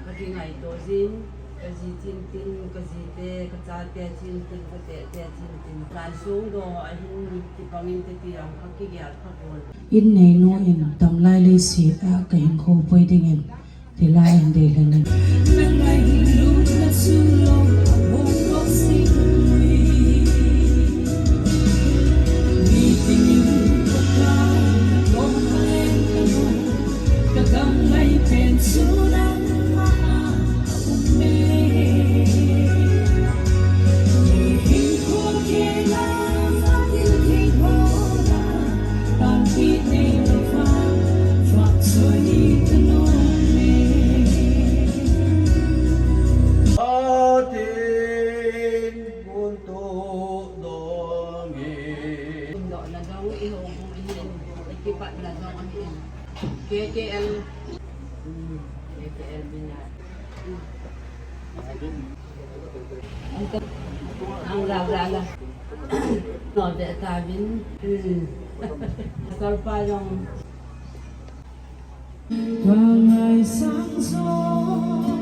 Lagi ngai to zin, kazi tin tin, kazi te, kaca te tin tin, kate te tin tin. Kan sung do ahin tipangin te tiang kakigyat kakol. In nei no in tam lai le si a ka in kho poi ding in ti lai in de le Ikipat na daw ang in. KKL. KKL binat. Ang gagala. No, de tabin. Asal pa yung Vang ai sang gió